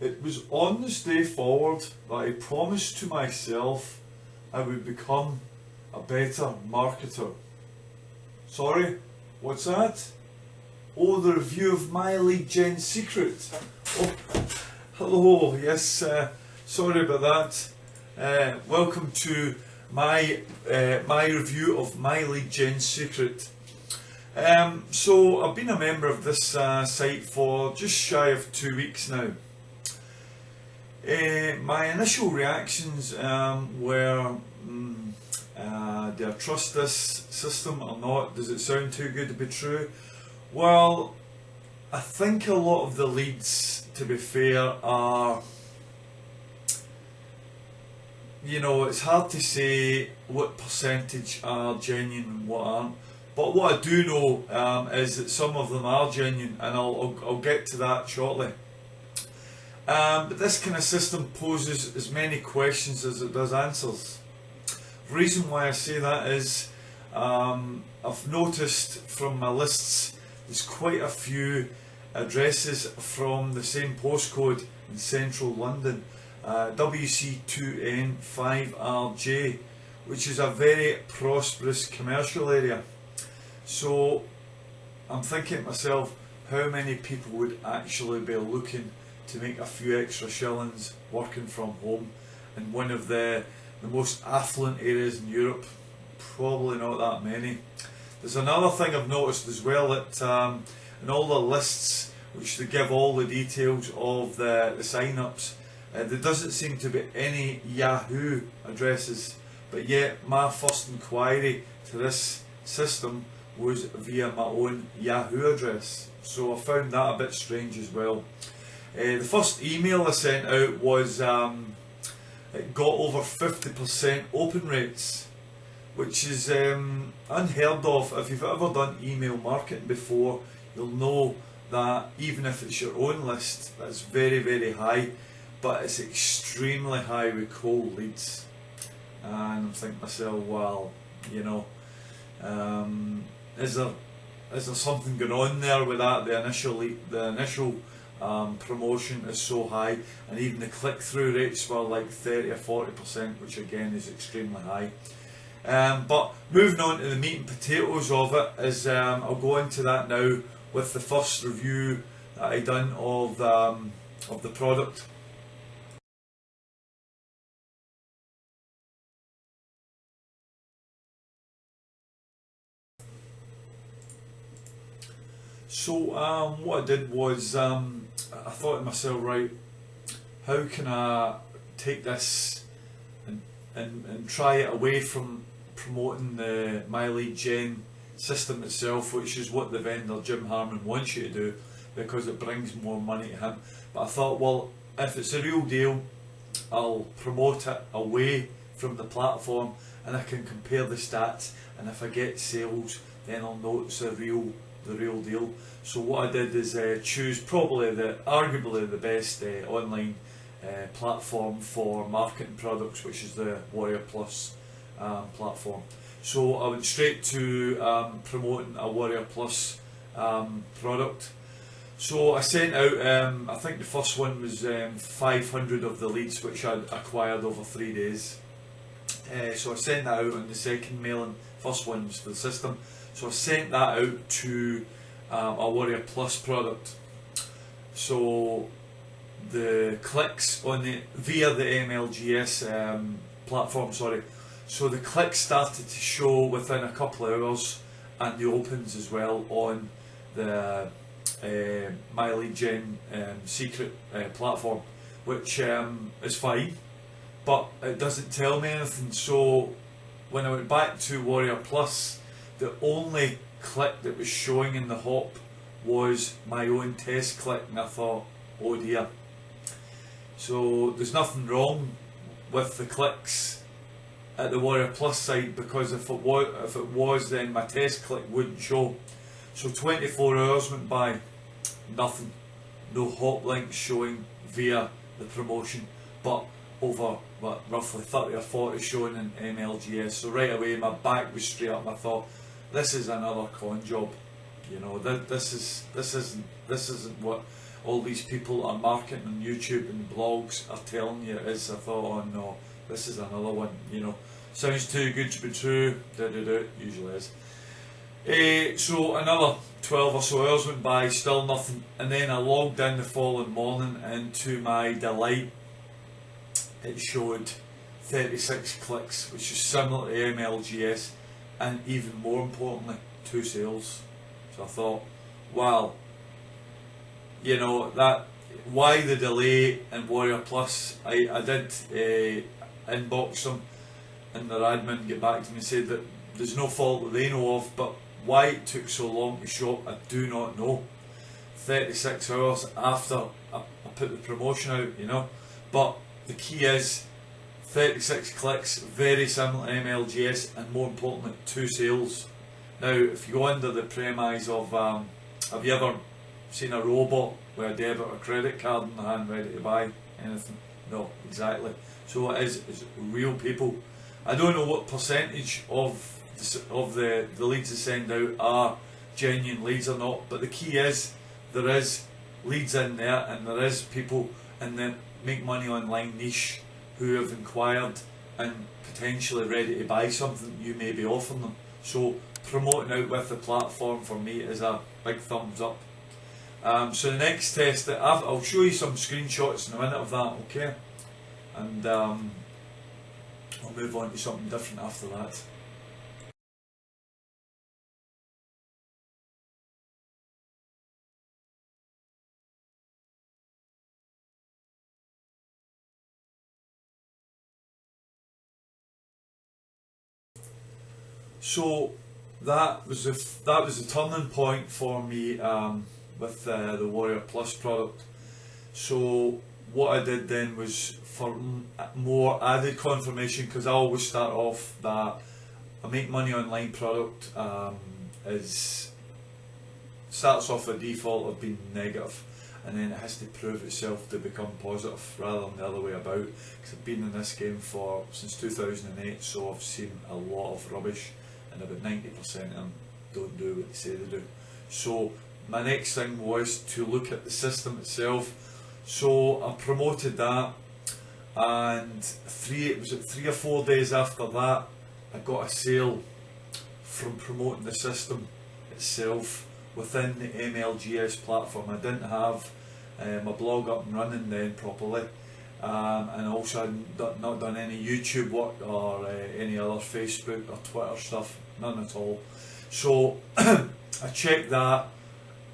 It was on this day forward that I promised to myself I would become a better marketer. Sorry, what's that? Oh, the review of my lead gen secret. Oh, hello, yes, sorry about that. Welcome to my review of my lead gen secret. So I've been a member of this site for just shy of 2 weeks now. My initial reactions were, do I trust this system or not? Does it sound too good to be true? Well, I think a lot of the leads, to be fair, are, it's hard to say what percentage are genuine and what aren't. But what I do know is that some of them are genuine, and I'll get to that shortly. But this kind of system poses as many questions as it does answers. The reason why I say that is I've noticed from my lists there's quite a few addresses from the same postcode in central London, WC2N5RJ, which is a very prosperous commercial area. So I'm thinking to myself, how many people would actually be looking to make a few extra shillings working from home in one of the most affluent areas in Europe? Probably not that many. There's another thing I've noticed as well, that in all the lists which they give all the details of the sign-ups, there doesn't seem to be any Yahoo addresses, but yet my first inquiry to this system was via my own Yahoo address, so I found that a bit strange as well. The first email I sent out was it got over 50% open rates, which is unheard of. If you've ever done email marketing before, you'll know that even if it's your own list, that's very, very high, but it's extremely high with cold leads. And I'm thinking to myself, well, is there something going on there with that? The initial promotion is so high, and even the click-through rates were like 30 or 40%, which again is extremely high. But moving on to the meat and potatoes of it, is I'll go into that now with the first review that I done of the product. So what I did was I thought to myself, right, how can I take this and try it away from promoting the My Lead Gen system itself, which is what the vendor Jim Harmon wants you to do because it brings more money to him. But I thought, well, if it's a real deal, I'll promote it away from the platform and I can compare the stats, and if I get sales, then I'll know it's the real deal. So what I did is choose arguably the best online platform for marketing products, which is the Warrior Plus platform. So I went straight to promoting a Warrior Plus product. So I sent out, I think the first one was 500 of the leads, which I acquired over 3 days. So I sent that out on the second mailing. First one was for the system. So I sent that out to a Warrior Plus product. So the clicks on via the MLGS platform, so the clicks started to show within a couple of hours, and the opens as well on the My Lead Gen secret platform, which is fine, but it doesn't tell me anything. So when I went back to Warrior Plus, the only click that was showing in the hop was my own test click, and I thought, oh dear. So there's nothing wrong with the clicks at the Warrior Plus side, because if it was, then my test click wouldn't show. So 24 hours went by, nothing, no hop links showing via the promotion, but over roughly 30 or 40 showing in MLGS. So right away my back was straight up, and I thought, this is another con job. This isn't what all these people are marketing on YouTube and blogs are telling you it is. I thought, oh no, this is another one, you know. Sounds too good to be true, usually is. So another 12 or so hours went by, still nothing, and then I logged in the following morning, and to my delight it showed 36 clicks, which is similar to MLGS, and even more importantly, 2 sales. So I thought, wow, you know, that, why the delay in Warrior Plus? I did inbox them, and their admin get back to me and said that there's no fault that they know of, but why it took so long to show up, I do not know. 36 hours after I put the promotion out, you know. But the key is 36 clicks, very similar to MLGS, and more importantly, 2 sales. Now, if you go under the premise of, have you ever seen a robot with a debit or credit card in the hand ready to buy anything? No, exactly. So what it is real people. I don't know what percentage of the leads they send out are genuine leads or not, but the key is there is leads in there, and there is people in the make money online niche who have inquired and potentially ready to buy something you may be offering them. So promoting out with the platform for me is a big thumbs up. So the next test that I'll show you some screenshots in a minute of that, okay? And I'll move on to something different after that. So that was the turning point for me with the Warrior Plus product. So what I did then was, for more added confirmation, because I always start off that a make money online product starts off a default of being negative, and then it has to prove itself to become positive rather than the other way about. Because I've been in this game since 2008, so I've seen a lot of rubbish, and about 90% of them don't do what they say they do. So my next thing was to look at the system itself. So I promoted that, and 3 or 4 days after that, I got a sale from promoting the system itself within the MLGS platform. I didn't have my blog up and running then properly, and also had not done any YouTube work or any other Facebook or Twitter stuff, none at all. So I checked that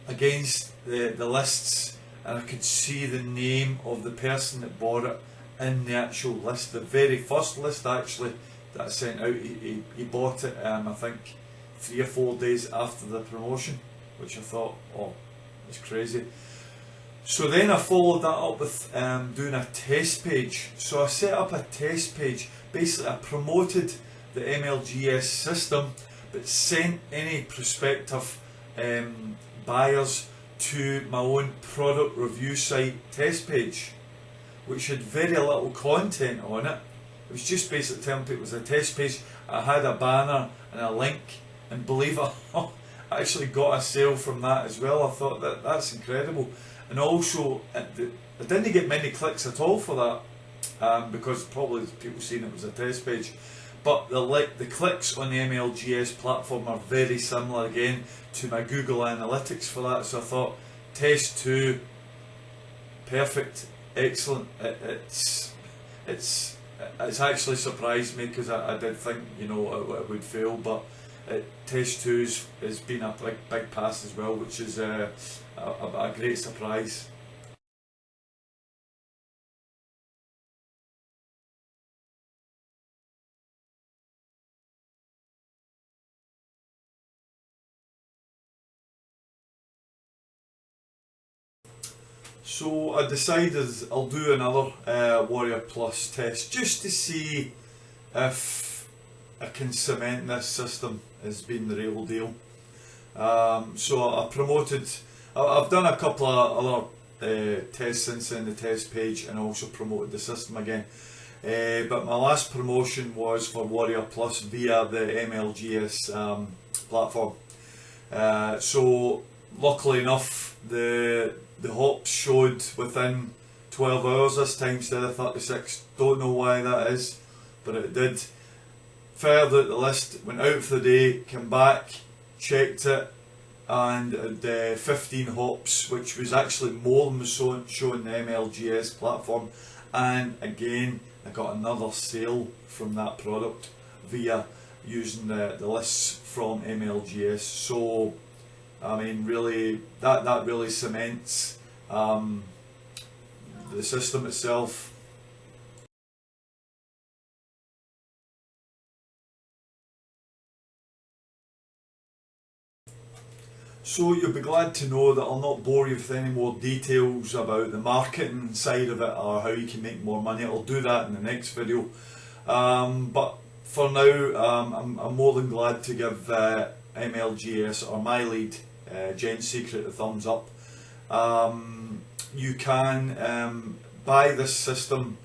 against the lists, and I could see the name of the person that bought it in the actual list. The very first list actually that I sent out, he bought it I think 3 or 4 days after the promotion, which I thought, oh, it's crazy. So then I followed that up with doing a test page. So I set up a test page. Basically I promoted the MLGS system, but sent any prospective buyers to my own product review site test page, which had very little content on it. It was just basically telling people it was a test page. I had a banner and a link, and believe it or not, I actually got a sale from that as well. I thought that's incredible. And also, I didn't get many clicks at all for that, because probably people seen it was a test page. But the clicks on the MLGS platform are very similar again to my Google Analytics for that. So I thought, test 2, perfect, excellent. It's actually surprised me, because I did think, you know, it would fail, but test 2 has been a big pass as well, which is a great surprise. So I decided I'll do another Warrior Plus test just to see if I can cement this system as being the real deal. So I've done a couple of other tests since in the test page, and also promoted the system again. But my last promotion was for Warrior Plus via the MLGS platform. So luckily enough, the hops showed within 12 hours this time instead of 36. Don't know why that is, but it did. Further the list, went out for the day, came back, checked it, and had 15 hops, which was actually more than was shown the MLGS platform. And again, I got another sale from that product via using the lists from MLGS. So I mean, really, that really cements the system itself. So you'll be glad to know that I'll not bore you with any more details about the marketing side of it or how you can make more money. I'll do that in the next video. But for now, I'm more than glad to give MLGS or my lead, Gen Secret, a thumbs up. You can buy this system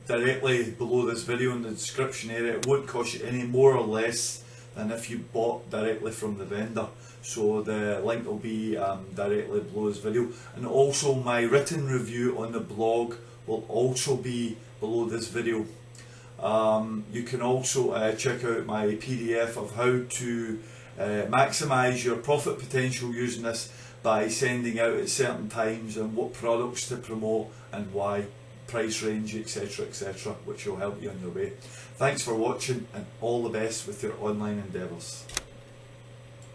directly below this video in the description area. It won't cost you any more or less than if you bought directly from the vendor. So the link will be directly below this video, and also my written review on the blog will also be below this video. You can also check out my PDF of how to maximise your profit potential using this by sending out at certain times and what products to promote and why, price range, etc, etc, which will help you on your way. Thanks for watching and all the best with your online endeavours.